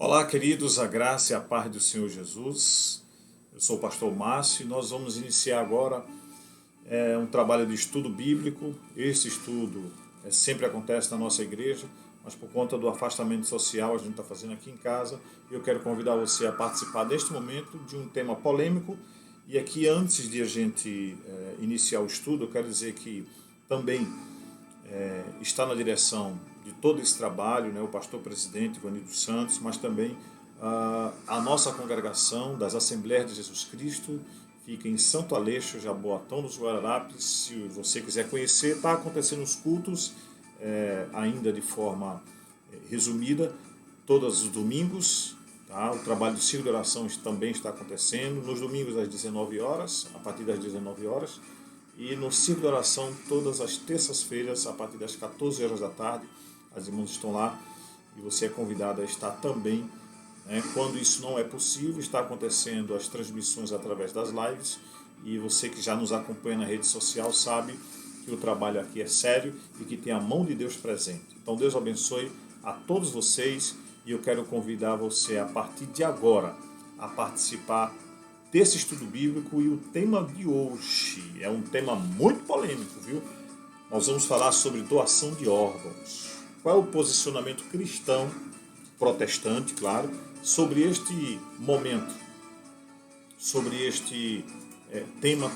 Olá, queridos, a graça e a paz do Senhor Jesus. Eu sou o pastor Márcio e nós vamos iniciar agora um trabalho de estudo bíblico. Este estudo sempre acontece na nossa igreja, mas por conta do afastamento social a gente está fazendo aqui em casa. Eu quero convidar você a participar deste momento de um tema polêmico. E aqui, antes de a gente iniciar o estudo, eu quero dizer que também está na direção de todo esse trabalho, né, o pastor presidente Ivanildo Santos, mas também a nossa congregação das Assembleias de Jesus Cristo, fica em Santo Aleixo, Jaboatão dos Guararapes. Se você quiser conhecer, está acontecendo os cultos, ainda de forma resumida, todos os domingos. Tá? O trabalho de círculo de oração também está acontecendo, nos domingos às 19 horas, a partir das 19 horas, e no círculo de oração todas as terças-feiras, a partir das 14 horas da tarde. As irmãs estão lá e você é convidado a estar também. Quando isso não é possível, está acontecendo as transmissões através das lives, e você que já nos acompanha na rede social sabe que o trabalho aqui é sério e que tem a mão de Deus presente. Então Deus abençoe a todos vocês, e eu quero convidar você a partir de agora a participar desse estudo bíblico. E o tema de hoje é um tema muito polêmico, viu? Nós vamos falar sobre doação de órgãos. Qual é o posicionamento cristão, protestante, claro, sobre este momento, sobre este tema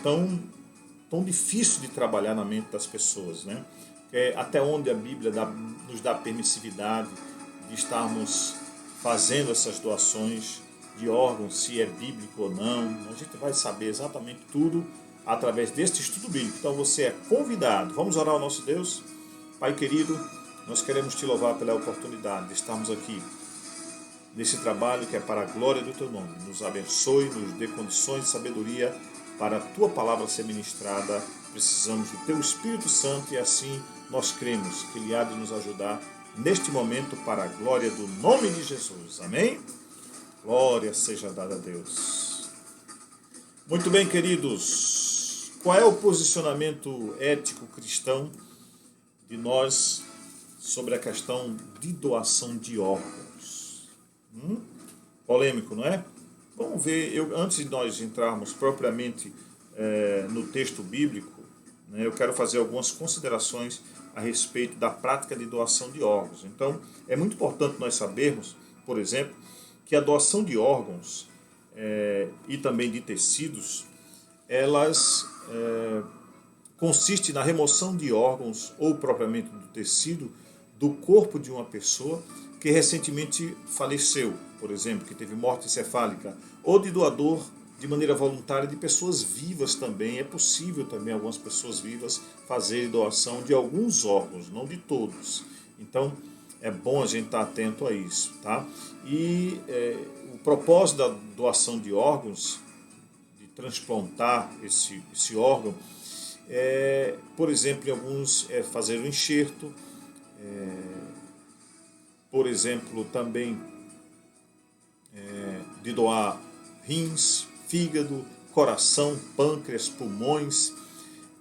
tão difícil de trabalhar na mente das pessoas, né? Até onde a Bíblia nos dá permissividade de estarmos fazendo essas doações de órgãos, se é bíblico ou não. A gente vai saber exatamente tudo através deste estudo bíblico. Então você é convidado. Vamos orar ao nosso Deus. Pai querido, nós queremos te louvar pela oportunidade de estarmos aqui nesse trabalho que é para a glória do teu nome. Nos abençoe, nos dê condições de sabedoria para a tua palavra ser ministrada. Precisamos do teu Espírito Santo, e assim nós cremos que ele há de nos ajudar neste momento para a glória do nome de Jesus. Amém? Glória seja dada a Deus. Muito bem, queridos. Qual é o posicionamento ético cristão de nós sobre a questão de doação de órgãos? Polêmico, não é? Vamos ver. Antes de nós entrarmos propriamente no texto bíblico, né, eu quero fazer algumas considerações a respeito da prática de doação de órgãos. Então, é muito importante nós sabermos, por exemplo, que a doação de órgãos e também de tecidos, elas consiste na remoção de órgãos ou propriamente do tecido do corpo de uma pessoa que recentemente faleceu, por exemplo, que teve morte encefálica, ou de doador de maneira voluntária de pessoas vivas também. É possível também algumas pessoas vivas fazerem doação de alguns órgãos, não de todos. Então, é bom a gente estar atento a isso, tá? E o propósito da doação de órgãos, de transplantar esse órgão, por exemplo, em alguns fazer o enxerto, por exemplo, também de doar rins, fígado, coração, pâncreas, pulmões,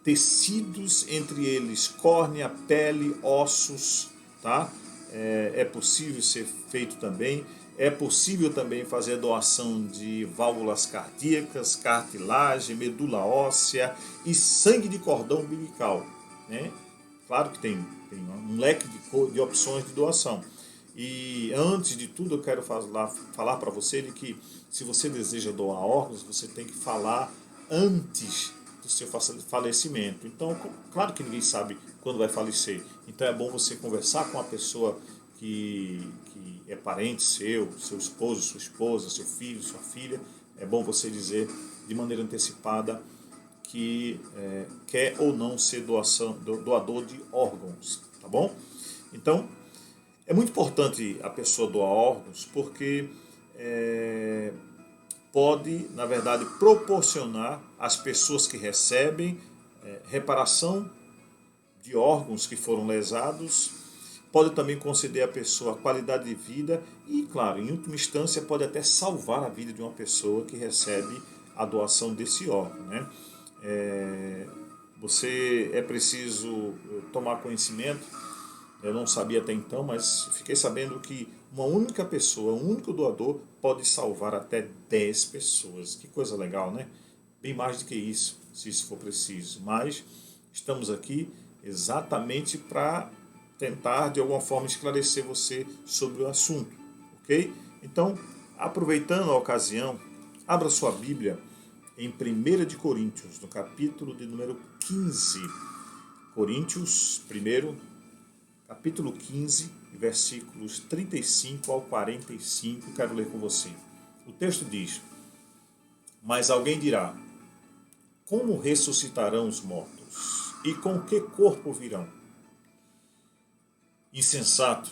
tecidos, entre eles córnea, pele, ossos, tá? É possível ser feito também. É possível também fazer doação de válvulas cardíacas, cartilagem, medula óssea e sangue de cordão umbilical, né? Claro que tem um leque de opções de doação. E antes de tudo eu quero falar para você de que se você deseja doar órgãos, você tem que falar antes do seu falecimento. Então, claro que ninguém sabe quando vai falecer. Então é bom você conversar com a pessoa que é parente seu esposo, sua esposa, seu filho, sua filha. É bom você dizer de maneira antecipada que quer ou não ser doador de órgãos, tá bom? Então, é muito importante a pessoa doar órgãos, porque pode, na verdade, proporcionar às pessoas que recebem reparação de órgãos que foram lesados, pode também conceder à pessoa qualidade de vida e, claro, em última instância, pode até salvar a vida de uma pessoa que recebe a doação desse órgão, né? É preciso tomar conhecimento. Eu não sabia até então, mas fiquei sabendo que uma única pessoa, um único doador, pode salvar até 10 pessoas. Que coisa legal, né? Bem mais do que isso, se isso for preciso. Mas estamos aqui exatamente para tentar, de alguma forma, esclarecer você sobre o assunto, ok? Então, aproveitando a ocasião, abra sua Bíblia em 1 de Coríntios, no capítulo de número 15. Coríntios, 1, capítulo 15, versículos 35 ao 45, quero ler com você. O texto diz: Mas alguém dirá, como ressuscitarão os mortos? E com que corpo virão? Insensato,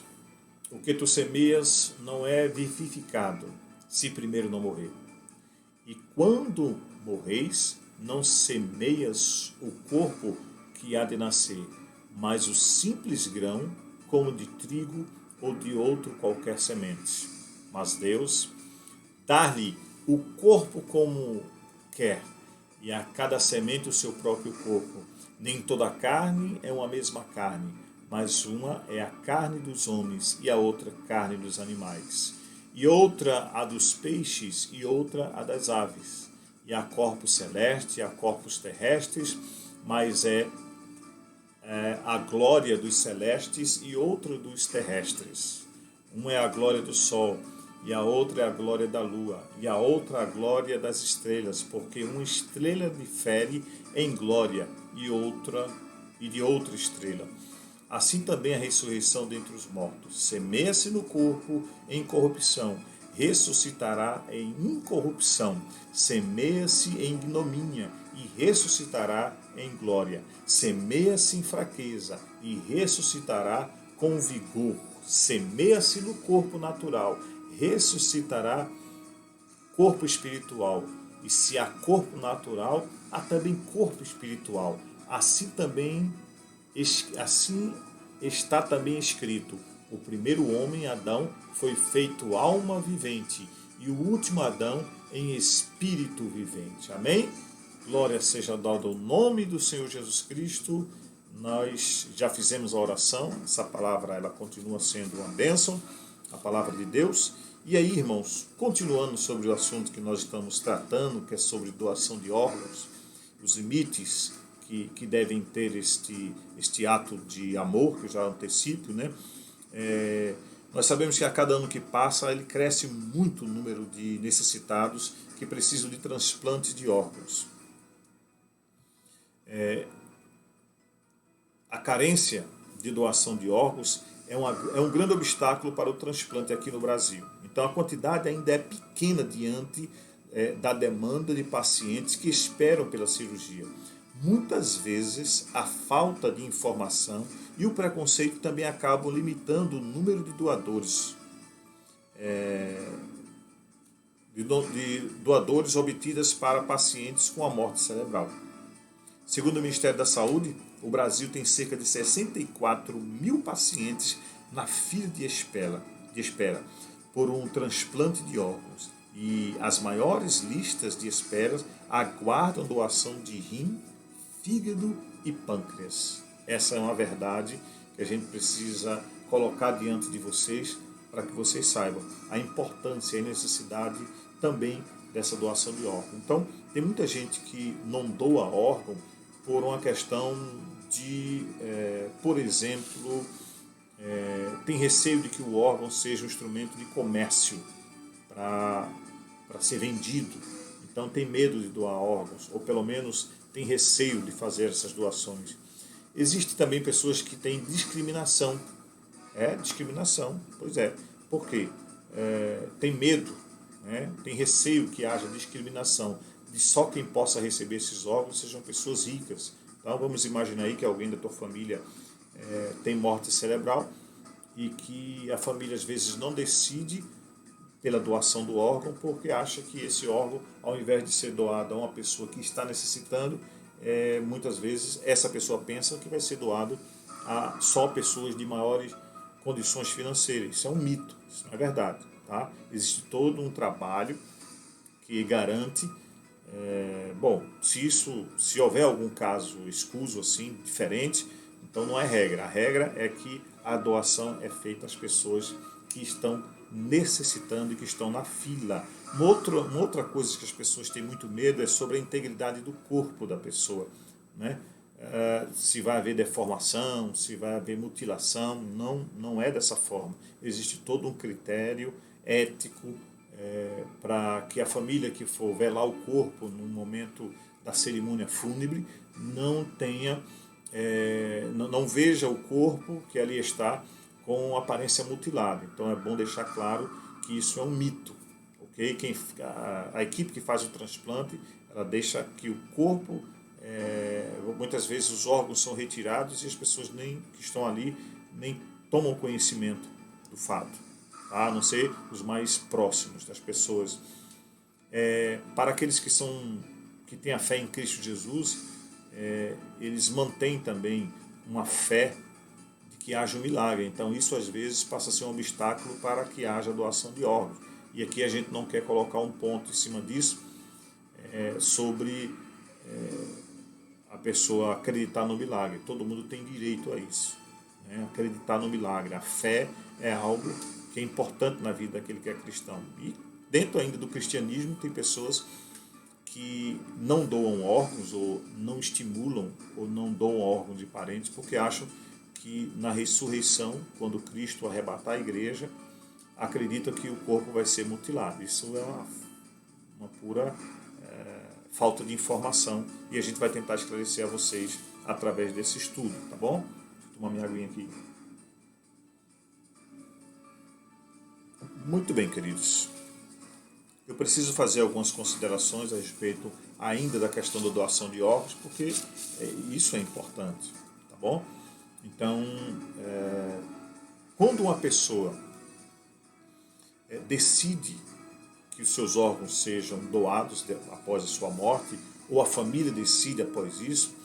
o que tu semeias não é vivificado, se primeiro não morrer. E quando morreis, não semeias o corpo que há de nascer, mas o simples grão, como de trigo ou de outro qualquer semente. Mas Deus dá-lhe o corpo como quer, e a cada semente o seu próprio corpo. Nem toda a carne é uma mesma carne, mas uma é a carne dos homens e a outra carne dos animais. E outra a dos peixes e outra a das aves. E há corpos celestes e há corpos terrestres, mas é a glória dos celestes e outra dos terrestres. Uma é a glória do sol, e a outra é a glória da lua, e a outra a glória das estrelas, porque uma estrela difere em glória e de outra estrela. Assim também a ressurreição dentre os mortos. Semeia-se no corpo em corrupção, ressuscitará em incorrupção. Semeia-se em ignomínia e ressuscitará em glória. Semeia-se em fraqueza e ressuscitará com vigor. Semeia-se no corpo natural, ressuscitará corpo espiritual. E se há corpo natural, há também corpo espiritual. Assim está também escrito: o primeiro homem, Adão, foi feito alma vivente, e o último Adão em espírito vivente. Amém? Glória seja dada ao nome do Senhor Jesus Cristo. Nós já fizemos a oração, essa palavra ela continua sendo uma bênção, a palavra de Deus. E aí, irmãos, continuando sobre o assunto que nós estamos tratando, que é sobre doação de órgãos, os limites que devem ter este ato de amor, que eu já antecipo, né? Nós sabemos que a cada ano que passa, ele cresce muito o número de necessitados que precisam de transplantes de órgãos. A carência de doação de órgãos é um grande obstáculo para o transplante aqui no Brasil. Então a quantidade ainda é pequena diante da demanda de pacientes que esperam pela cirurgia. Muitas vezes a falta de informação e o preconceito também acabam limitando o número de doadores, doadores obtidas para pacientes com a morte cerebral. Segundo o Ministério da Saúde, o Brasil tem cerca de 64 mil pacientes na fila de espera por um transplante de órgãos. E as maiores listas de espera aguardam doação de rim, fígado e pâncreas. Essa é uma verdade que a gente precisa colocar diante de vocês para que vocês saibam a importância e a necessidade também dessa doação de órgão. Então, tem muita gente que não doa órgão por uma questão de, por exemplo, tem receio de que o órgão seja um instrumento de comércio para ser vendido. Então tem medo de doar órgãos, ou pelo menos tem receio de fazer essas doações. Existem também pessoas que têm discriminação. Discriminação, pois é. Por quê? Tem medo, né? Tem receio que haja discriminação, de só quem possa receber esses órgãos sejam pessoas ricas. Então vamos imaginar aí que alguém da tua família tem morte cerebral e que a família às vezes não decide pela doação do órgão porque acha que esse órgão, ao invés de ser doado a uma pessoa que está necessitando, muitas vezes essa pessoa pensa que vai ser doado a só pessoas de maiores condições financeiras. Isso é um mito, isso não é verdade. Tá? Existe todo um trabalho que garante, se houver algum caso escuso assim, diferente, então não é regra. A regra é que a doação é feita às pessoas que estão necessitando e que estão na fila. Uma outra coisa que as pessoas têm muito medo é sobre a integridade do corpo da pessoa, né? Se vai haver deformação, se vai haver mutilação, não é dessa forma. Existe todo um critério ético para que a família que for velar o corpo no momento da cerimônia fúnebre não tenha, não veja o corpo que ali está com aparência mutilada. Então é bom deixar claro que isso é um mito. Okay? A equipe que faz o transplante, ela deixa que o corpo, muitas vezes os órgãos são retirados e as pessoas que estão ali nem tomam conhecimento do fato, tá? A não ser os mais próximos das pessoas. Para aqueles que têm a fé em Cristo Jesus, eles mantêm também uma fé de que haja um milagre. Então isso às vezes passa a ser um obstáculo para que haja doação de órgãos. E aqui a gente não quer colocar um ponto em cima disso, sobre a pessoa acreditar no milagre. Todo mundo tem direito a isso, né? Acreditar no milagre. A fé é algo que é importante na vida daquele que é cristão. E dentro ainda do cristianismo tem pessoas que não doam órgãos ou não estimulam ou não doam órgãos de parentes porque acham que na ressurreição, quando Cristo arrebatar a igreja, acredita que o corpo vai ser mutilado. Isso é uma pura falta de informação e a gente vai tentar esclarecer a vocês através desse estudo, tá bom? Vou tomar minha aguinha aqui. Muito bem, queridos. Eu preciso fazer algumas considerações a respeito ainda da questão da doação de órgãos, porque isso é importante, tá bom? Então, quando uma pessoa decide que os seus órgãos sejam doados após a sua morte, ou a família decide após isso,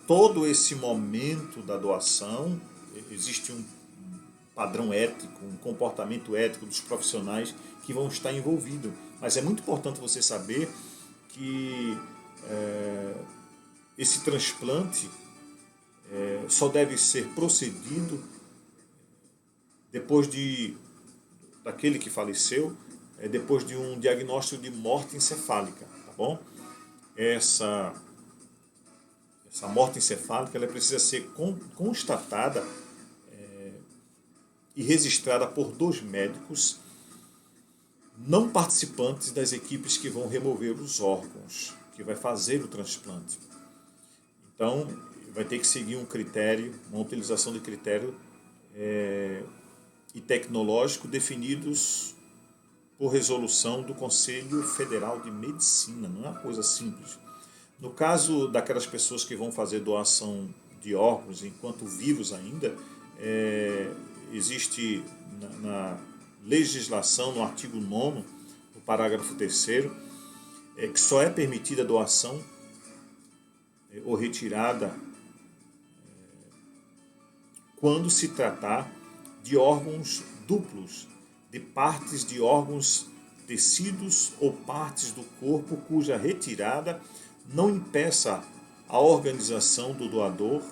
todo esse momento da doação, existe um padrão ético, um comportamento ético dos profissionais que vão estar envolvidos. Mas é muito importante você saber que esse transplante só deve ser procedido depois daquele que faleceu, depois de um diagnóstico de morte encefálica, tá bom? Essa morte encefálica ela precisa ser constatada e registrada por 2 médicos não participantes das equipes que vão remover os órgãos, que vai fazer o transplante. Então, vai ter que seguir um critério, uma utilização de critério e tecnológico definidos por resolução do Conselho Federal de Medicina. Não é uma coisa simples. No caso daquelas pessoas que vão fazer doação de órgãos enquanto vivos ainda, existe na legislação, no artigo 9º, no parágrafo 3º, que só é permitida a doação ou retirada quando se tratar de órgãos duplos, de partes de órgãos, tecidos ou partes do corpo cuja retirada não impeça a organização do doador,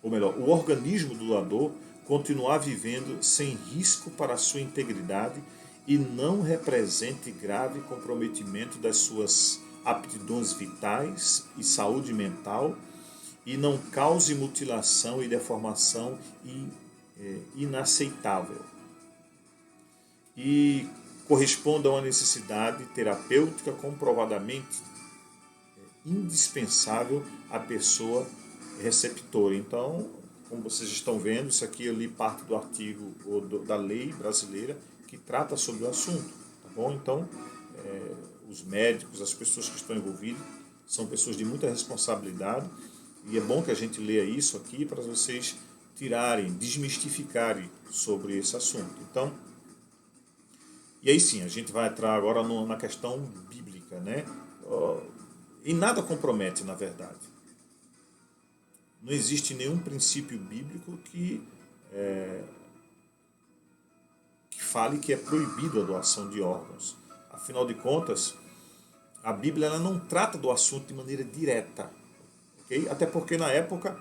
ou melhor, o organismo do doador continuar vivendo sem risco para a sua integridade e não represente grave comprometimento das suas aptidões vitais e saúde mental e não cause mutilação e deformação inaceitável e corresponda a uma necessidade terapêutica comprovadamente indispensável à pessoa receptora. Então, como vocês estão vendo, isso aqui eu li parte do artigo ou da lei brasileira que trata sobre o assunto, tá bom? Então, os médicos, as pessoas que estão envolvidas, são pessoas de muita responsabilidade e é bom que a gente leia isso aqui para vocês tirarem, desmistificarem sobre esse assunto. Então, e aí sim, a gente vai entrar agora na questão bíblica, né? E nada compromete, na verdade. Não existe nenhum princípio bíblico que fale que é proibida a doação de órgãos. Afinal de contas, a Bíblia ela não trata do assunto de maneira direta, okay? Até porque na época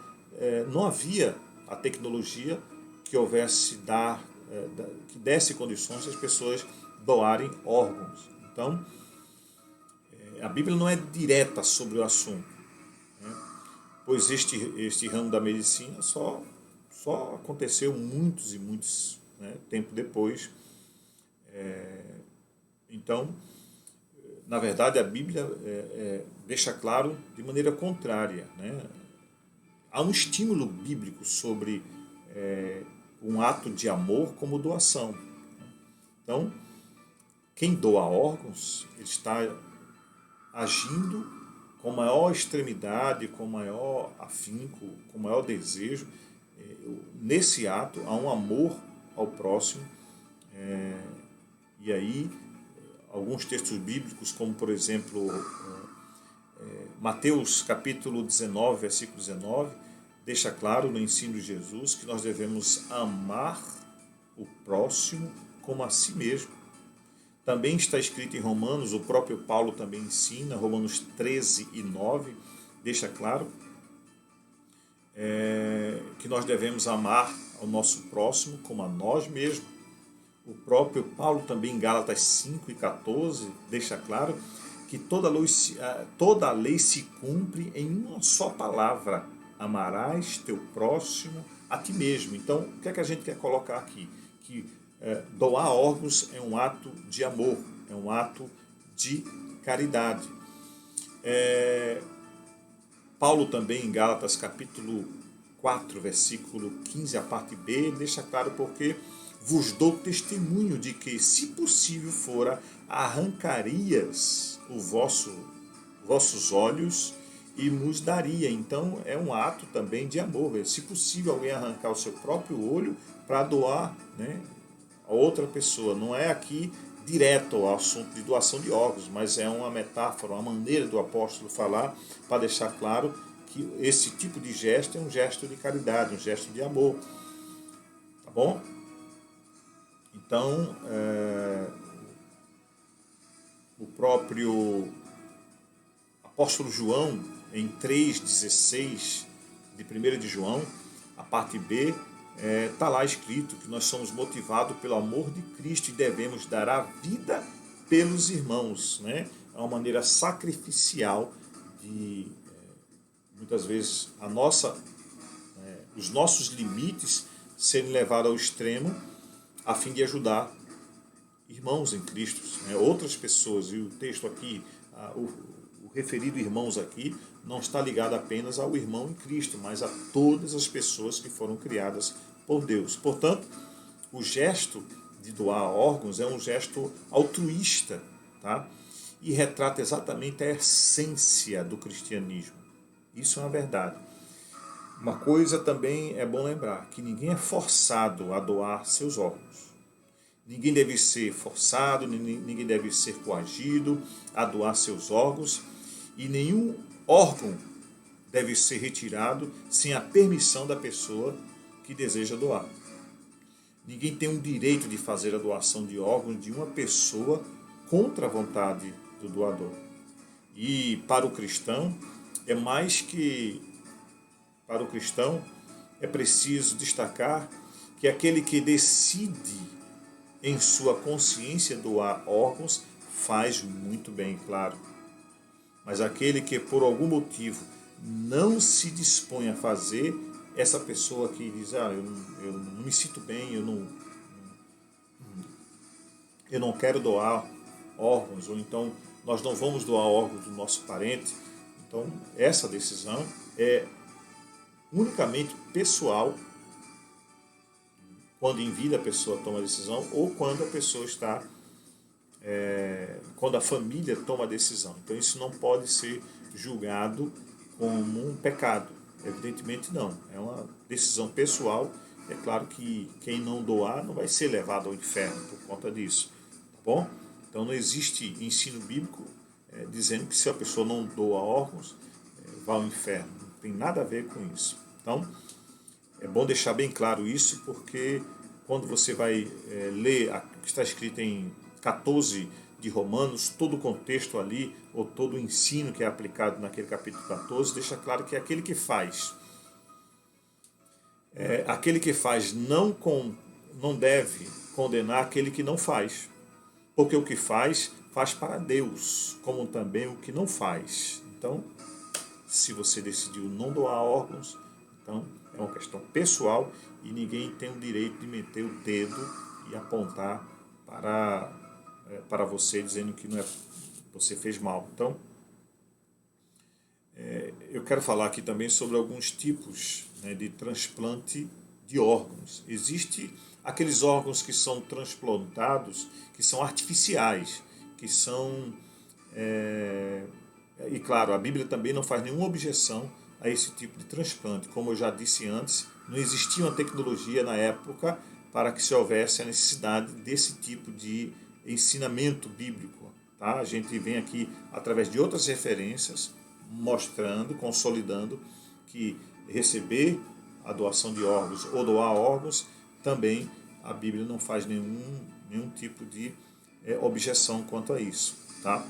não havia a tecnologia que houvesse dar que desse condições às pessoas doarem órgãos. Então, a Bíblia não é direta sobre o assunto, né? Pois este ramo da medicina só aconteceu muitos e muitos, né, tempo depois. Então, na verdade, a Bíblia deixa claro de maneira contrária, né? Há um estímulo bíblico sobre um ato de amor como doação. Então, quem doa órgãos está agindo com maior extremidade, com maior afinco, com maior desejo. Nesse ato há um amor ao próximo. E aí, alguns textos bíblicos, como por exemplo Mateus capítulo 19, versículo 19, deixa claro no ensino de Jesus que nós devemos amar o próximo como a si mesmo. Também está escrito em Romanos, o próprio Paulo também ensina, Romanos 13 e 9, deixa claro que nós devemos amar ao nosso próximo como a nós mesmos. O próprio Paulo também em Gálatas 5 e 14 deixa claro que toda a lei se cumpre em uma só palavra: amarás teu próximo a ti mesmo. Então, o que é que a gente quer colocar aqui? Que doar órgãos é um ato de amor, é um ato de caridade. Paulo também em Gálatas capítulo 4, versículo 15, a parte B, deixa claro: porque vos dou testemunho de que, se possível fora, arrancarias vossos olhos e vos daria. Então é um ato também de amor. Se possível, alguém arrancar o seu próprio olho para doar, né, a outra pessoa. Não é aqui direto ao assunto de doação de órgãos, mas é uma metáfora, uma maneira do apóstolo falar para deixar claro que esse tipo de gesto é um gesto de caridade, um gesto de amor. Tá bom? Então, o próprio apóstolo João, em 3,16 de 1 de João, a parte B, está lá escrito que nós somos motivados pelo amor de Cristo e devemos dar a vida pelos irmãos, né? É uma maneira sacrificial de, muitas vezes, os nossos limites serem levados ao extremo a fim de ajudar irmãos em Cristo, né? Outras pessoas. E o texto aqui, o referido irmãos aqui, não está ligado apenas ao irmão em Cristo, mas a todas as pessoas que foram criadas por Deus. Portanto, o gesto de doar órgãos é um gesto altruísta, tá? E retrata exatamente a essência do cristianismo. Isso é uma verdade. Uma coisa também é bom lembrar, que ninguém é forçado a doar seus órgãos. Ninguém deve ser forçado, ninguém deve ser coagido a doar seus órgãos, e nenhum órgão deve ser retirado sem a permissão da pessoa que deseja doar. Ninguém tem o direito de fazer a doação de órgãos de uma pessoa contra a vontade do doador. E para o cristão, para o cristão, é preciso destacar que aquele que decide em sua consciência doar órgãos faz muito bem, claro. Mas aquele que por algum motivo não se dispõe a fazer, essa pessoa que diz: eu não me sinto bem, eu não quero doar órgãos, ou então nós não vamos doar órgãos do nosso parente. Então essa decisão é unicamente pessoal, quando em vida a pessoa toma a decisão, ou quando a pessoa está, quando a família toma a decisão. Então isso não pode ser julgado como um pecado. Evidentemente não. É uma decisão pessoal. É claro que quem não doar não vai ser levado ao inferno por conta disso. Tá bom? Então não existe ensino bíblico dizendo que se a pessoa não doa órgãos, vai ao inferno. Não tem nada a ver com isso. Então, é bom deixar bem claro isso, porque quando você vai ler o que está escrito em 14 de Romanos, todo o contexto ali, ou todo o ensino que é aplicado naquele capítulo 14, deixa claro que aquele que faz não não deve condenar aquele que não faz, porque o que faz, faz para Deus, como também o que não faz. Então, se você decidiu não doar órgãos, então é uma questão pessoal e ninguém tem o direito de meter o dedo e apontar para você dizendo que não é, você fez mal. Então, eu quero falar aqui também sobre alguns tipos, né, de transplante de órgãos. Existem aqueles órgãos que são transplantados, que são artificiais, que são... e claro, a Bíblia também não faz nenhuma objeção a esse tipo de transplante. Como eu já disse antes, não existia uma tecnologia na época para que se houvesse a necessidade desse tipo de ensinamento bíblico. Tá? A gente vem aqui através de outras referências mostrando, consolidando que receber a doação de órgãos ou doar órgãos, também a Bíblia não faz nenhum tipo de objeção quanto a isso. Tá?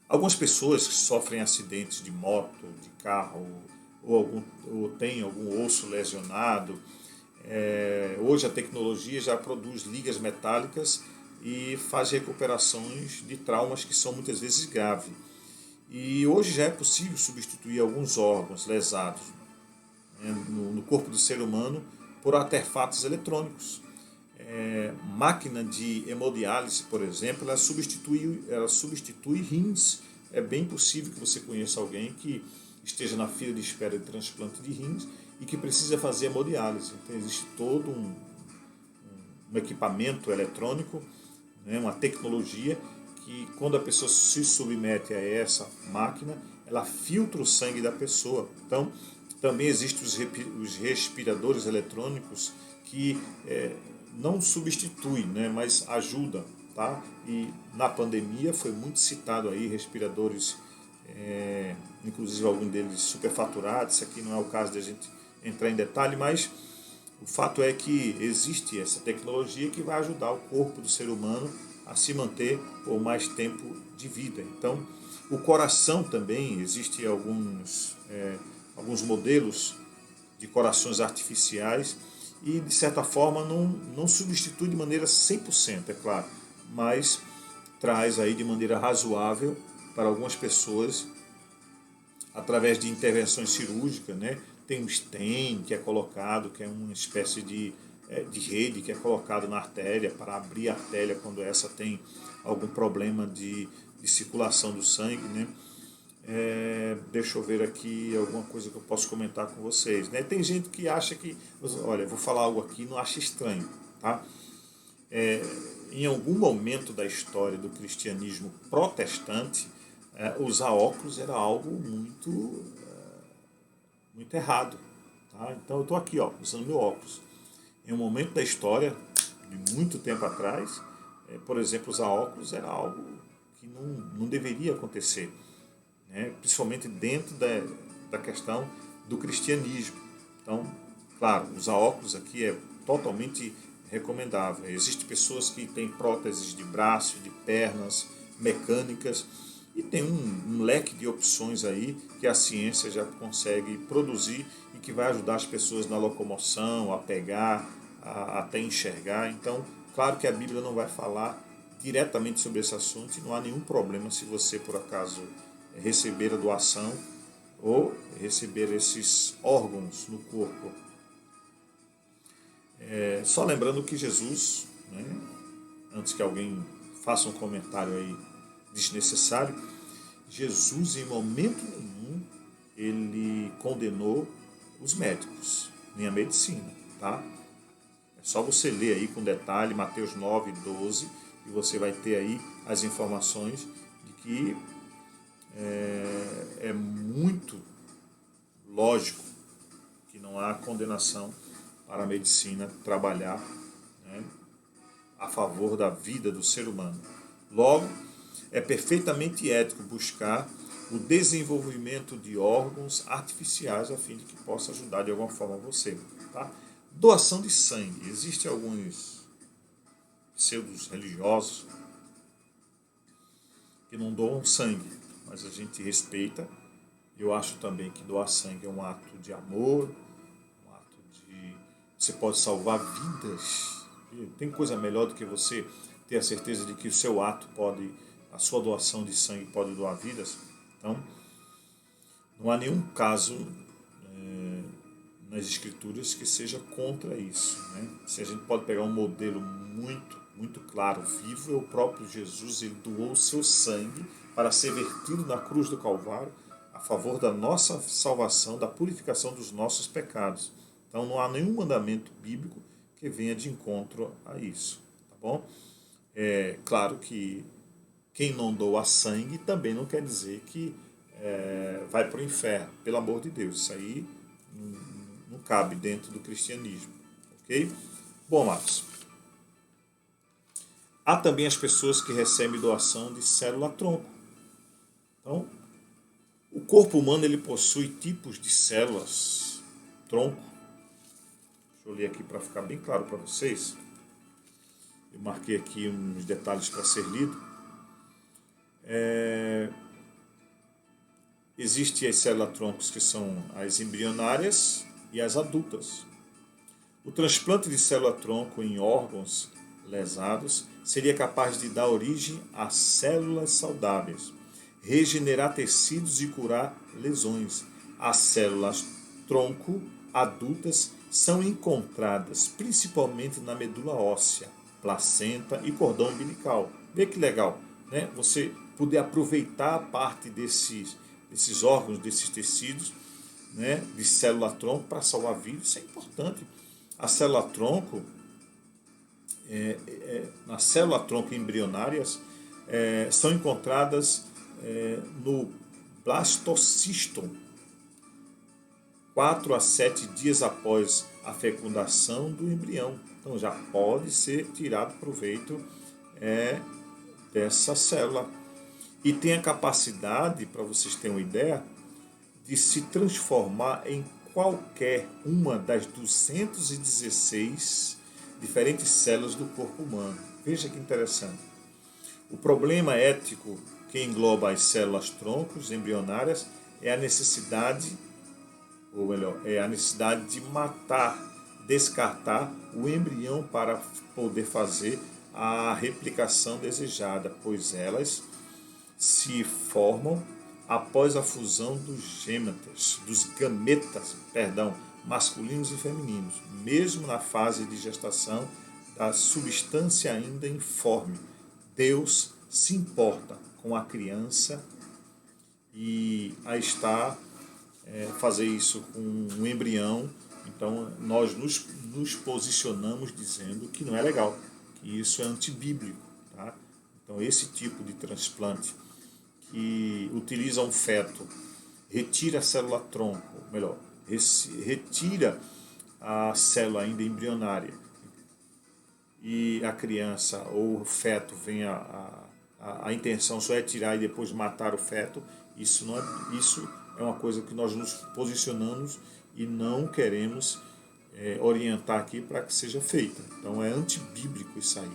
Algumas pessoas que sofrem acidentes de moto, de carro, ou têm algum osso lesionado, hoje a tecnologia já produz ligas metálicas e faz recuperações de traumas que são muitas vezes graves. E hoje já é possível substituir alguns órgãos lesados, né, no corpo do ser humano por artefatos eletrônicos. Máquina de hemodiálise, por exemplo, ela substitui rins. É bem possível que você conheça alguém que esteja na fila de espera de transplante de rins e que precisa fazer hemodiálise. Então existe todo um equipamento eletrônico, né, uma tecnologia que, quando a pessoa se submete a essa máquina, ela filtra o sangue da pessoa. Então, também existem os respiradores eletrônicos que não substituem, né, mas ajudam. Tá? E na pandemia foi muito citado aí respiradores, inclusive alguns deles superfaturados. Isso aqui não é o caso de a gente entrar em detalhe, mas o fato é que existe essa tecnologia que vai ajudar o corpo do ser humano a se manter por mais tempo de vida. Então, o coração também, existem alguns modelos de corações artificiais e, de certa forma, não substitui de maneira 100%, é claro, mas traz aí de maneira razoável para algumas pessoas, através de intervenções cirúrgicas, né? Tem um stent que é colocado, que é uma espécie de rede que é colocado na artéria para abrir a artéria quando essa tem algum problema de circulação do sangue, né? Deixa eu ver aqui alguma coisa que eu posso comentar com vocês, né? Tem gente que acha que, olha, eu vou falar algo aqui e não acha estranho, tá? Em algum momento da história do cristianismo protestante, usar óculos era algo muito errado. Tá? Então eu estou aqui, ó, usando meu óculos. Em um momento da história, de muito tempo atrás, por exemplo, usar óculos era algo que não deveria acontecer, né? Principalmente dentro da questão do cristianismo. Então, claro, usar óculos aqui é totalmente recomendável. Existem pessoas que têm próteses de braço, de pernas, mecânicas, e tem um leque de opções aí que a ciência já consegue produzir e que vai ajudar as pessoas na locomoção, a pegar, até enxergar. Então, claro que a Bíblia não vai falar diretamente sobre esse assunto e não há nenhum problema se você, por acaso, receber a doação ou receber esses órgãos no corpo. Só lembrando que Jesus, né, antes que alguém faça um comentário aí desnecessário, Jesus em momento nenhum ele condenou os médicos, nem a medicina, tá? É só você ler aí com detalhe Mateus 9:12 e você vai ter aí as informações de que é muito lógico que não há condenação para a medicina trabalhar, né, a favor da vida do ser humano. Logo, é perfeitamente ético buscar o desenvolvimento de órgãos artificiais a fim de que possa ajudar de alguma forma você. Tá? Doação de sangue. Existem alguns pseudos religiosos que não doam sangue, mas a gente respeita. Eu acho também que doar sangue é um ato de amor, um ato de você pode salvar vidas. Tem coisa melhor do que você ter a certeza de que o seu ato pode, a sua doação de sangue pode doar vidas? Então, não há nenhum caso nas escrituras que seja contra isso, né? Se a gente pode pegar um modelo muito claro, vivo, é o próprio Jesus. Ele doou o seu sangue para ser vertido na cruz do Calvário a favor da nossa salvação, da purificação dos nossos pecados. Então não há nenhum mandamento bíblico que venha de encontro a isso, tá bom? É claro que quem não doa sangue também não quer dizer que vai para o inferno, pelo amor de Deus. Isso aí não cabe dentro do cristianismo, ok? Bom, amados, há também as pessoas que recebem doação de célula-tronco. Então, o corpo humano ele possui tipos de células-tronco. Deixa eu ler aqui para ficar bem claro para vocês. Eu marquei aqui uns detalhes para ser lido. Existem as células-troncos que são as embrionárias e as adultas. O transplante de célula-tronco em órgãos lesados seria capaz de dar origem a células saudáveis, regenerar tecidos e curar lesões. As células-tronco adultas são encontradas principalmente na medula óssea, placenta e cordão umbilical. Vê que legal, né? Você poder aproveitar parte desses órgãos, desses tecidos, né, de célula-tronco para salvar vidas. Isso é importante. A célula-tronco, nas células-tronco embrionárias, são encontradas no blastocisto, 4 a 7 dias após a fecundação do embrião. Então já pode ser tirado proveito dessa célula. E tem a capacidade, para vocês terem uma ideia, de se transformar em qualquer uma das 216 diferentes células do corpo humano. Veja que interessante. O problema ético que engloba as células-troncos embrionárias é a necessidade, ou melhor, é a necessidade de descartar o embrião para poder fazer a replicação desejada, pois elas se formam após a fusão dos gametas, masculinos e femininos, mesmo na fase de gestação da substância ainda informe. Deus se importa com a criança e a está fazer isso com um embrião. Então nós nos posicionamos dizendo que não é legal, que isso é antibíblico, tá? Então esse tipo de transplante que utiliza um feto, retira a célula-tronco, melhor, retira a célula ainda embrionária e a criança ou o feto vem a intenção só é tirar e depois matar o feto, isso é uma coisa que nós nos posicionamos e não queremos orientar aqui para que seja feita. Então é antibíblico isso aí,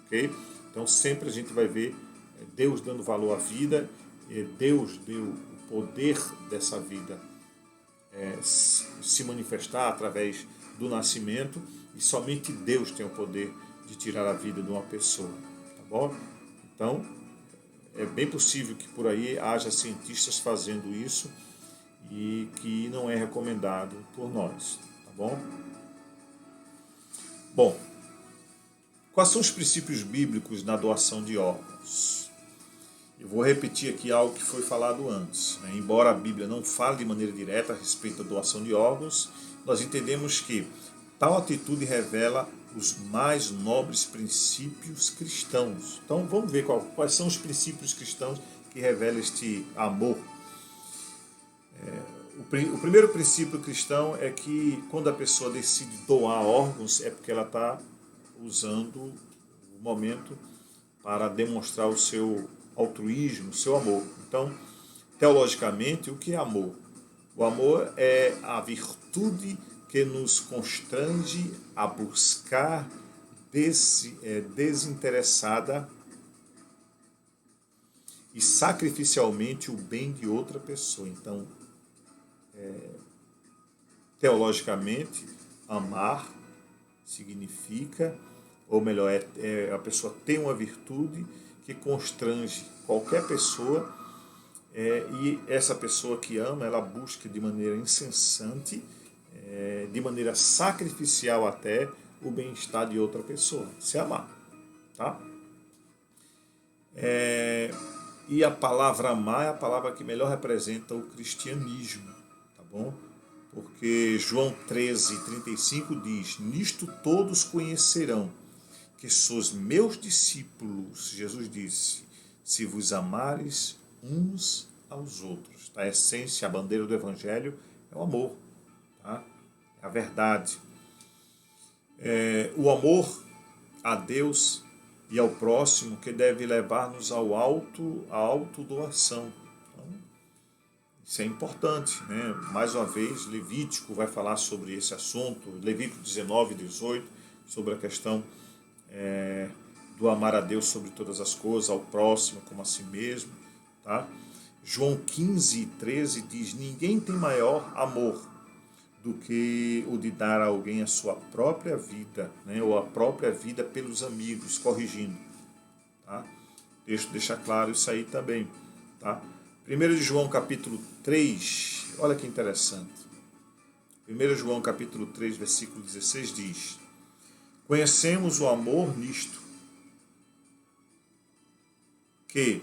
ok? Então sempre a gente vai ver Deus dando valor à vida, Deus deu o poder dessa vida se manifestar através do nascimento, e somente Deus tem o poder de tirar a vida de uma pessoa, tá bom? Então é bem possível que por aí haja cientistas fazendo isso e que não é recomendado por nós, tá bom? Bom, quais são os princípios bíblicos na doação de órgãos? Eu vou repetir aqui algo que foi falado antes, né? Embora a Bíblia não fale de maneira direta a respeito da doação de órgãos, nós entendemos que tal atitude revela os mais nobres princípios cristãos. Então vamos ver quais são os princípios cristãos que revelam este amor. O primeiro princípio cristão é que quando a pessoa decide doar órgãos é porque ela está usando o momento para demonstrar o seu altruísmo, o seu amor. Então, teologicamente, o que é amor? O amor é a virtude que nos constrange a buscar desinteressada e sacrificialmente o bem de outra pessoa. Então, teologicamente, amar significa, ou melhor, a pessoa tem uma virtude que constrange qualquer pessoa, e essa pessoa que ama, ela busca de maneira incessante, de maneira sacrificial até, o bem-estar de outra pessoa. Se amar, tá? E a palavra amar é a palavra que melhor representa o cristianismo, tá bom? Porque João 13:35 diz: nisto todos conhecerão que sois meus discípulos, Jesus disse, se vos amares uns aos outros. A essência, a bandeira do Evangelho é o amor, tá? É a verdade. O amor a Deus e ao próximo que deve levar-nos à autodoação. Então, isso é importante, né? Mais uma vez, Levítico vai falar sobre esse assunto, Levítico 19:18, sobre a questão do amar a Deus sobre todas as coisas, ao próximo como a si mesmo, tá? João 15:13 diz: ninguém tem maior amor do que o de dar a alguém a sua própria vida, né? Ou a própria vida pelos amigos, corrigindo, tá? Deixa claro isso aí também, tá? 1 João capítulo 3, olha que interessante. 1 João capítulo 3, versículo 16 diz: conhecemos o amor nisto, que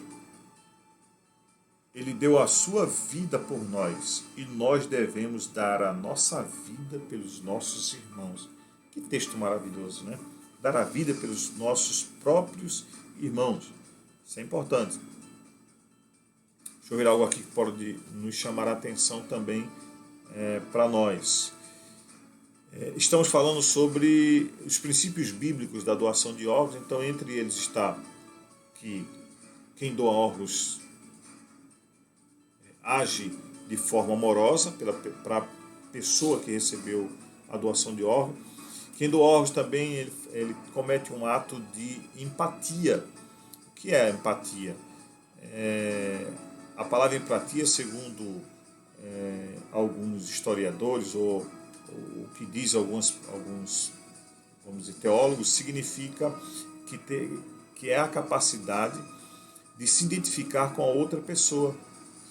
Ele deu a sua vida por nós, e nós devemos dar a nossa vida pelos nossos irmãos. Que texto maravilhoso, né? Dar a vida pelos nossos próprios irmãos. Isso é importante. Deixa eu ver algo aqui que pode nos chamar a atenção também para nós. Estamos falando sobre os princípios bíblicos da doação de órgãos, então entre eles está que quem doa órgãos age de forma amorosa para a pessoa que recebeu a doação de órgãos. Quem doa órgãos também ele comete um ato de empatia. O que é empatia? A palavra empatia, segundo alguns historiadores, ou o que diz alguns vamos dizer, teólogos, significa que é a capacidade de se identificar com a outra pessoa,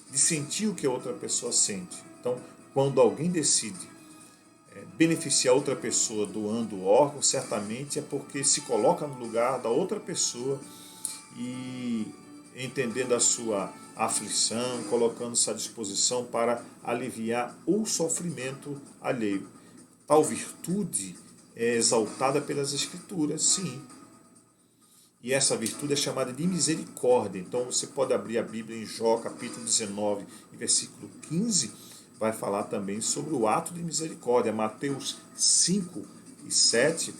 de sentir o que a outra pessoa sente. Então, quando alguém decide beneficiar outra pessoa doando o órgão, certamente é porque se coloca no lugar da outra pessoa e entendendo a sua aflição, colocando-se à disposição para aliviar o sofrimento alheio. Tal virtude é exaltada pelas Escrituras, sim. E essa virtude é chamada de misericórdia. Então você pode abrir a Bíblia em Jó, capítulo 19, versículo 15, vai falar também sobre o ato de misericórdia. Mateus 5:7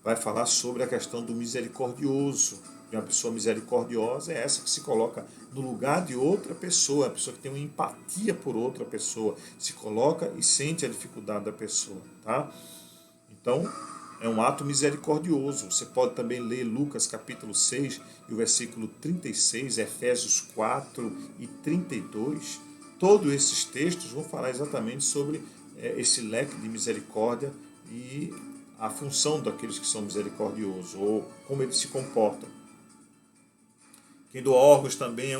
vai falar sobre a questão do misericordioso. E uma pessoa misericordiosa é essa que se coloca no lugar de outra pessoa, a pessoa que tem uma empatia por outra pessoa, se coloca e sente a dificuldade da pessoa, tá? Então, é um ato misericordioso. Você pode também ler Lucas capítulo 6 e o versículo 36, Efésios 4:32. Todos esses textos vão falar exatamente sobre esse leque de misericórdia e a função daqueles que são misericordiosos, ou como eles se comportam. Quem doa órgãos também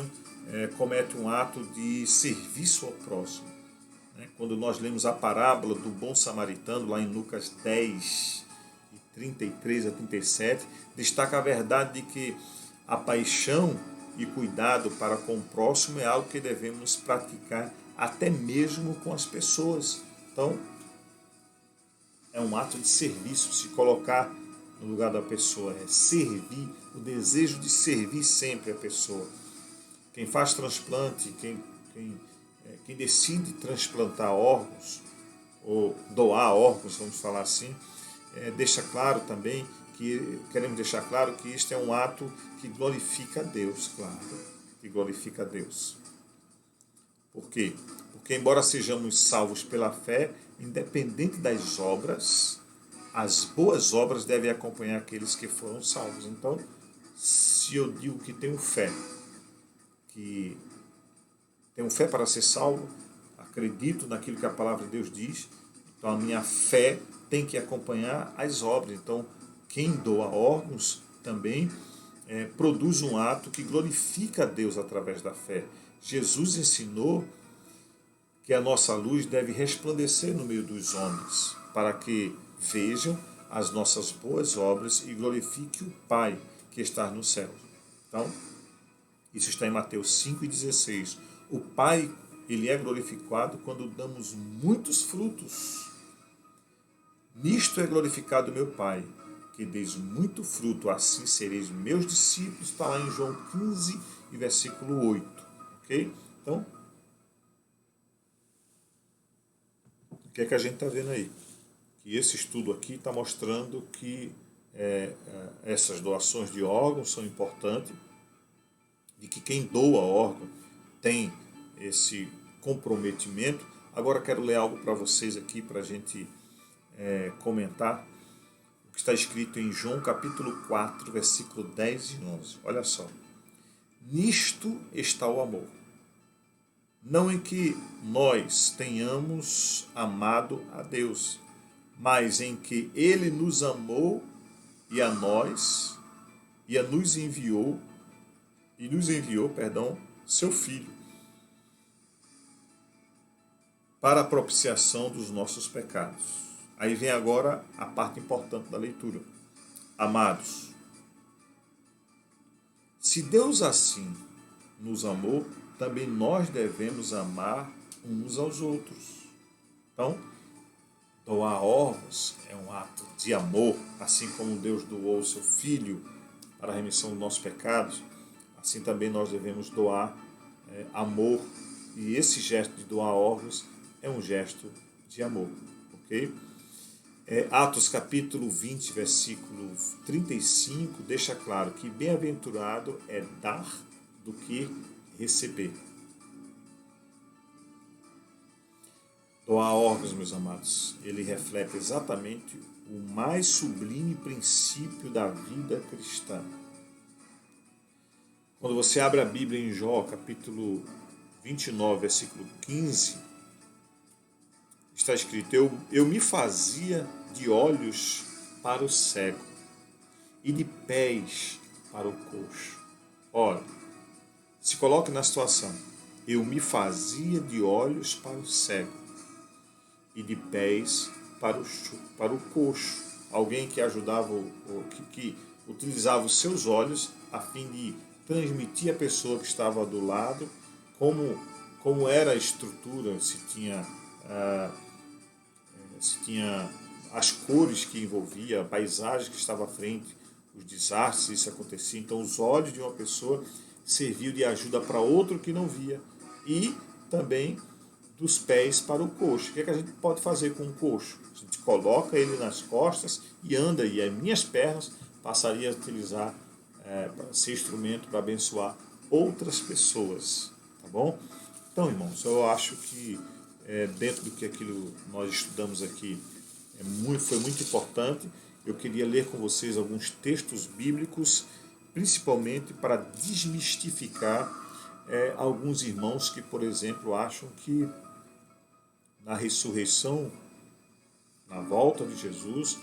comete um ato de serviço ao próximo. Quando nós lemos a parábola do bom samaritano, lá em Lucas 10:33-37, destaca a verdade de que a paixão e cuidado para com o próximo é algo que devemos praticar até mesmo com as pessoas. Então, é um ato de serviço, se colocar no lugar da pessoa, é servir, o desejo de servir sempre a pessoa. Quem faz transplante, quem decide transplantar órgãos, ou doar órgãos, vamos falar assim, deixa claro também queremos deixar claro que isto é um ato que glorifica a Deus, claro, que glorifica a Deus. Por quê? Porque embora sejamos salvos pela fé, independente das obras, as boas obras devem acompanhar aqueles que foram salvos. Então, se eu digo que tenho fé para ser salvo, acredito naquilo que a palavra de Deus diz, Então a minha fé tem que acompanhar as obras. Então quem doa órgãos também produz um ato que glorifica a Deus através da fé. Jesus ensinou que a nossa luz deve resplandecer no meio dos homens, para que vejam as nossas boas obras e glorifique o Pai que está no céu. Então, isso está em Mateus 5,16. O Pai, ele é glorificado quando damos muitos frutos. Nisto é glorificado meu Pai, que deis muito fruto, assim sereis meus discípulos. Está lá em João 15, versículo 8. Ok? Então, o que é que a gente está vendo aí? Que esse estudo aqui está mostrando que essas doações de órgãos são importantes, de que quem doa órgão tem esse comprometimento. Agora quero ler algo para vocês aqui, para a gente comentar, o que está escrito em João capítulo 4, versículo 10 e 11. Olha só. Nisto está o amor. Não em que nós tenhamos amado a Deus, mas em que Ele nos amou e nos enviou, seu Filho, para a propiciação dos nossos pecados. Aí vem agora a parte importante da leitura. Amados, se Deus assim nos amou, também nós devemos amar uns aos outros. Então, doar órgãos é um ato de amor, assim como Deus doou o seu Filho para a remissão dos nossos pecados, assim também nós devemos doar amor. E esse gesto de doar órgãos é um gesto de amor. Ok? Atos capítulo 20, versículo 35, deixa claro que bem-aventurado é dar do que receber. Doar órgãos, meus amados, ele reflete exatamente o mais sublime princípio da vida cristã. Quando você abre a Bíblia em Jó, capítulo 29, versículo 15, está escrito: eu me fazia de olhos para o cego e de pés para o coxo. Olha, se coloque na situação. Eu me fazia de olhos para o cego e de pés para o coxo. Alguém que ajudava, que utilizava os seus olhos a fim de transmitir à pessoa que estava do lado como era a estrutura, se tinha as cores que envolvia, a paisagem que estava à frente, os desastres, isso acontecia. Então os olhos de uma pessoa serviam de ajuda para outro que não via, e também dos pés para o coxo. O que é que a gente pode fazer com um coxo? A gente coloca ele nas costas e anda, e as minhas pernas passariam a utilizar para ser instrumento para abençoar outras pessoas. Tá bom? Então, irmãos, eu acho que dentro do que aquilo nós estudamos aqui foi muito importante. Eu queria ler com vocês alguns textos bíblicos, principalmente para desmistificar alguns irmãos que, por exemplo, acham que na ressurreição, na volta de Jesus,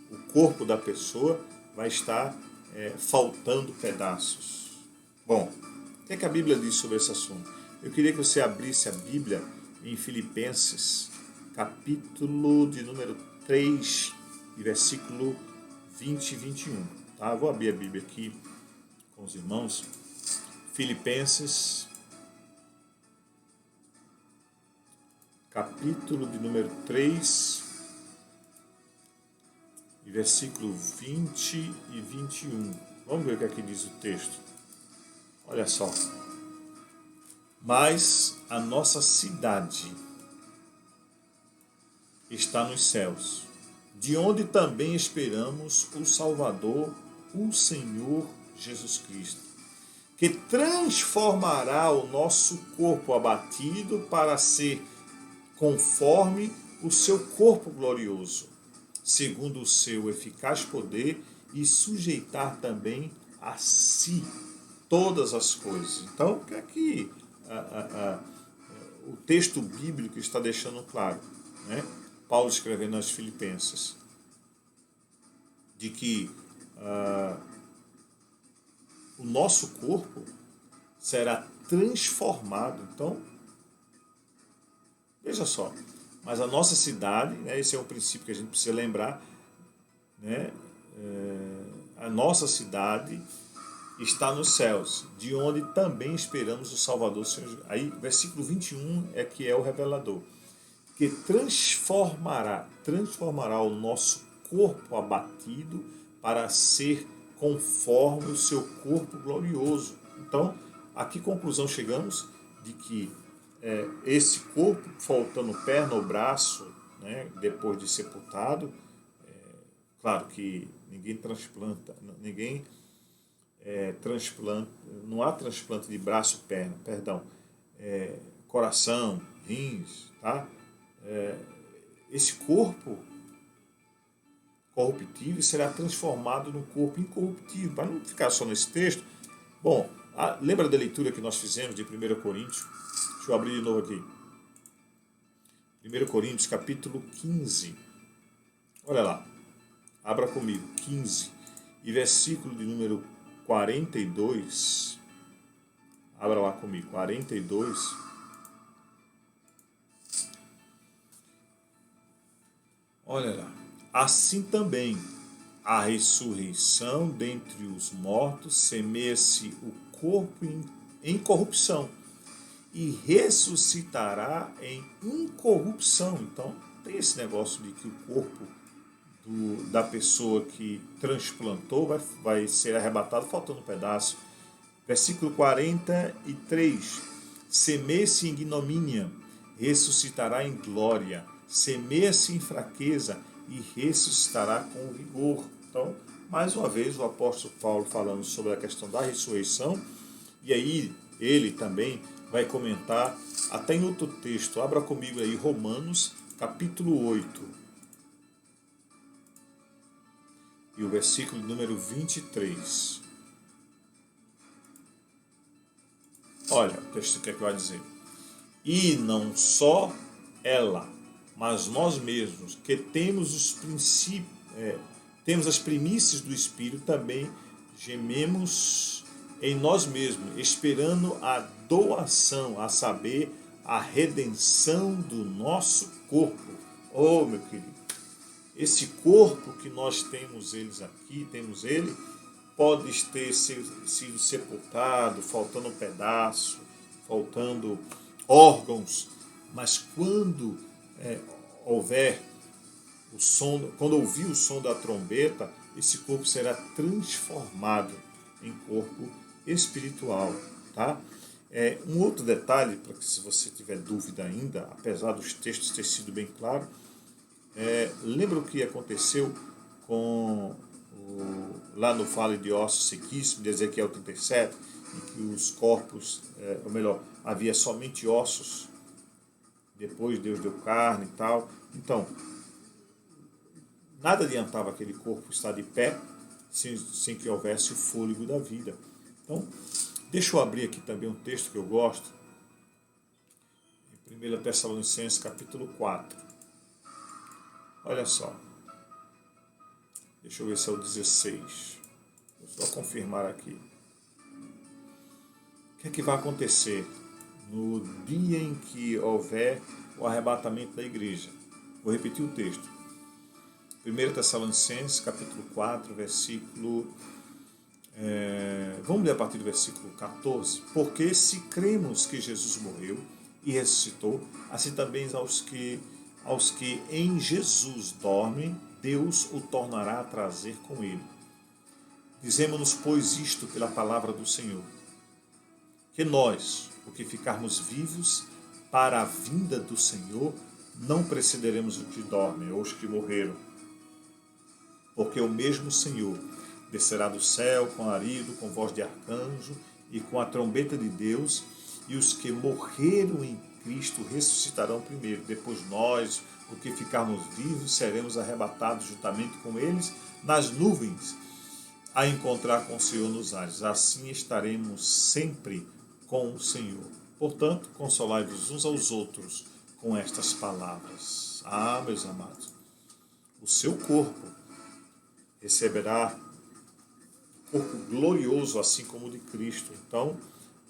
o corpo da pessoa vai estar faltando pedaços. Bom, o que é que a Bíblia diz sobre esse assunto? Eu queria que você abrisse a Bíblia em Filipenses, capítulo de número 3, versículo 20 e 21. Tá? Eu vou abrir a Bíblia aqui com os irmãos. Filipenses, capítulo de número 3, versículo 20 e 21. Vamos ver o que aqui diz o texto. Olha só. Mas a nossa cidade está nos céus, de onde também esperamos o Salvador, o Senhor Jesus Cristo, que transformará o nosso corpo abatido para ser conforme o seu corpo glorioso, segundo o seu eficaz poder, e sujeitar também a si todas as coisas. Então, o que é que o texto bíblico está deixando claro? Né? Paulo escrevendo aos Filipenses, de que o nosso corpo será transformado. Então, veja só, mas a nossa cidade, né, esse é um princípio que a gente precisa lembrar, né, a nossa cidade está nos céus, de onde também esperamos o Salvador, Senhor. Aí, versículo 21 é que é o revelador, que transformará o nosso corpo abatido para ser conforme o seu corpo glorioso. Então, a que conclusão chegamos? De que esse corpo, faltando perna ou braço, né, depois de sepultado, claro que ninguém transplanta, não há transplante de braço, perna, perdão, coração, rins, tá? Esse corpo corruptível será transformado num corpo incorruptível. Para não ficar só nesse texto, bom, lembra da leitura que nós fizemos de 1 Coríntios? Deixa eu abrir de novo aqui. 1 Coríntios, capítulo 15. Olha lá, abra comigo, 15, e versículo de número 42. Abra lá comigo, 42. Olha lá. Assim também a ressurreição dentre os mortos semeia-se o corpo em corrupção e ressuscitará em incorrupção. Então, tem esse negócio de que o corpo da pessoa que transplantou vai ser arrebatado, faltando um pedaço. Versículo 43. Semeia-se em ignomínia, ressuscitará em glória. Semeia-se em fraqueza e ressuscitará com vigor. Então, mais uma vez, o apóstolo Paulo falando sobre a questão da ressurreição, e aí ele também vai comentar, até em outro texto, abra comigo aí Romanos, capítulo 8, e o versículo número 23. Olha o texto que vai dizer. E não só ela, mas nós mesmos, que temos os princípios, temos as primícias do Espírito, também gememos em nós mesmos, esperando a doação, a saber, a redenção do nosso corpo. Oh, meu querido, esse corpo que nós temos ele, pode ter sido sepultado, faltando um pedaço, faltando órgãos, mas quando ouvir o som da trombeta, esse corpo será transformado em corpo espiritual, tá? Um outro detalhe, para que se você tiver dúvida ainda, apesar dos textos ter sido bem claro, lembra o que aconteceu lá no Vale de Ossos Sequíssimos, de Ezequiel 37, em que os corpos, ou melhor, havia somente ossos, depois Deus deu carne e tal. Então, nada adiantava aquele corpo estar de pé sem que houvesse o fôlego da vida. Então, deixa eu abrir aqui também um texto que eu gosto, em 1 Tessalonicenses capítulo 4. Olha só. Deixa eu ver se é o 16. Vou só confirmar aqui. O que é que vai acontecer no dia em que houver o arrebatamento da igreja? Vou repetir o texto. 1 Tessalonicenses, capítulo 4, versículo... vamos ler a partir do versículo 14. Porque se cremos que Jesus morreu e ressuscitou, assim também aos que em Jesus dormem, Deus o tornará a trazer com ele. Dizemos-nos, pois, isto pela palavra do Senhor, que nós, o que ficarmos vivos para a vinda do Senhor, não precederemos os que dormem ou os que morreram, porque o mesmo Senhor descerá do céu com alarido, com voz de arcanjo e com a trombeta de Deus, e os que morreram em Cristo ressuscitarão primeiro. Depois nós, o que ficarmos vivos, seremos arrebatados juntamente com eles nas nuvens, a encontrar com o Senhor nos ares. Assim estaremos sempre com o Senhor. Portanto, consolai-vos uns aos outros com estas palavras. obras. Ah, meus amados, o seu corpo receberá um corpo glorioso, assim como o de Cristo. Então,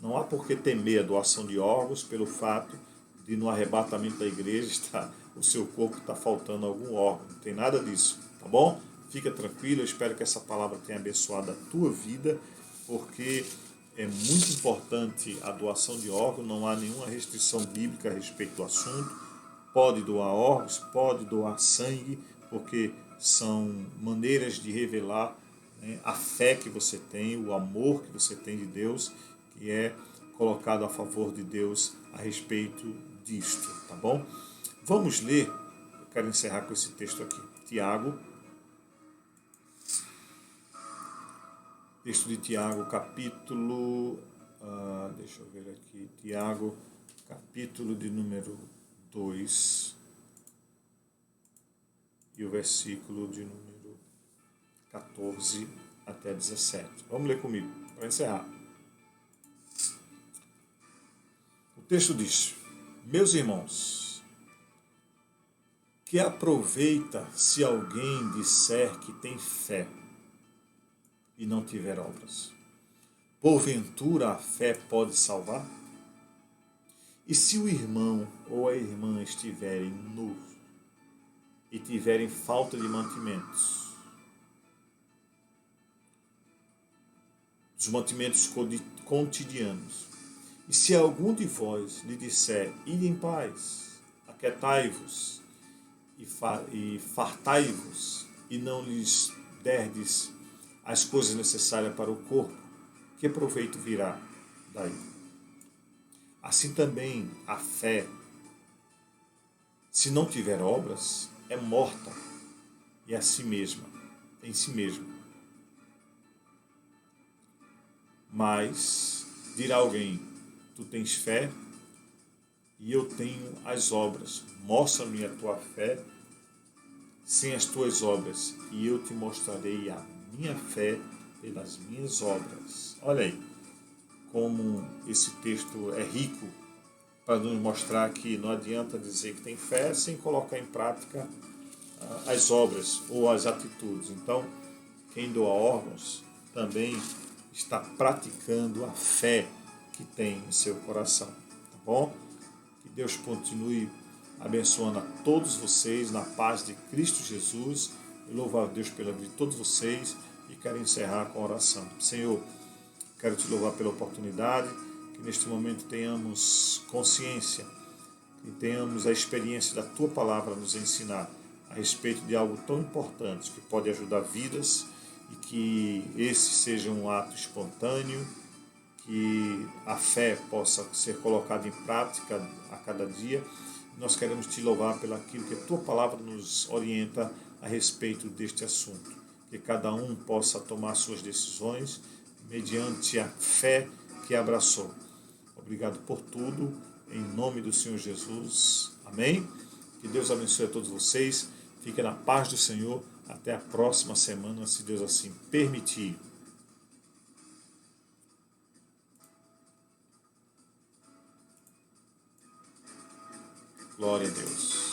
não há por que temer a doação de órgãos pelo fato de no arrebatamento da igreja o seu corpo está faltando algum órgão. Não tem nada disso, tá bom? Fica tranquilo, eu espero que essa palavra tenha abençoado a tua vida, porque é muito importante a doação de órgãos, não há nenhuma restrição bíblica a respeito do assunto. Pode doar órgãos, pode doar sangue, porque são maneiras de revelar, né, a fé que você tem, o amor que você tem de Deus, que é colocado a favor de Deus a respeito disto, tá bom? Vamos ler, eu quero encerrar com esse texto aqui, Tiago, texto de Tiago, capítulo, deixa eu ver aqui, Tiago, capítulo de número 2, e o versículo de número 14 até 17. Vamos ler comigo, para encerrar. O texto diz: meus irmãos, que aproveita se alguém disser que tem fé e não tiver obras? Porventura a fé pode salvar? E se o irmão ou a irmã estiverem nus e tiverem falta de mantimentos, dos mantimentos cotidianos, e se algum de vós lhe disser, ide em paz, aquietai-vos e fartai-vos, e não lhes derdes as coisas necessárias para o corpo, que proveito virá daí? Assim também a fé, se não tiver obras, é morta e a si mesma, em si mesma. Mas dirá alguém, tu tens fé e eu tenho as obras. Mostra-me a tua fé sem as tuas obras, e eu te mostrarei a minha fé pelas minhas obras. Olha aí como esse texto é rico para nos mostrar que não adianta dizer que tem fé sem colocar em prática as obras ou as atitudes. Então, quem doa órgãos também está praticando a fé que tem em seu coração, tá bom? Que Deus continue abençoando a todos vocês na paz de Cristo Jesus. Eu louvo a Deus pela vida de todos vocês e quero encerrar com a oração. Senhor, quero te louvar pela oportunidade, que neste momento tenhamos consciência e tenhamos a experiência da tua palavra a nos ensinar a respeito de algo tão importante que pode ajudar vidas, e que esse seja um ato espontâneo, que a fé possa ser colocada em prática a cada dia. Nós queremos te louvar pelo aquilo que a tua palavra nos orienta a respeito deste assunto. Que cada um possa tomar suas decisões mediante a fé que abraçou. Obrigado por tudo, em nome do Senhor Jesus. Amém? Que Deus abençoe a todos vocês. Fiquem na paz do Senhor. Até a próxima semana, se Deus assim permitir. Glória a Deus.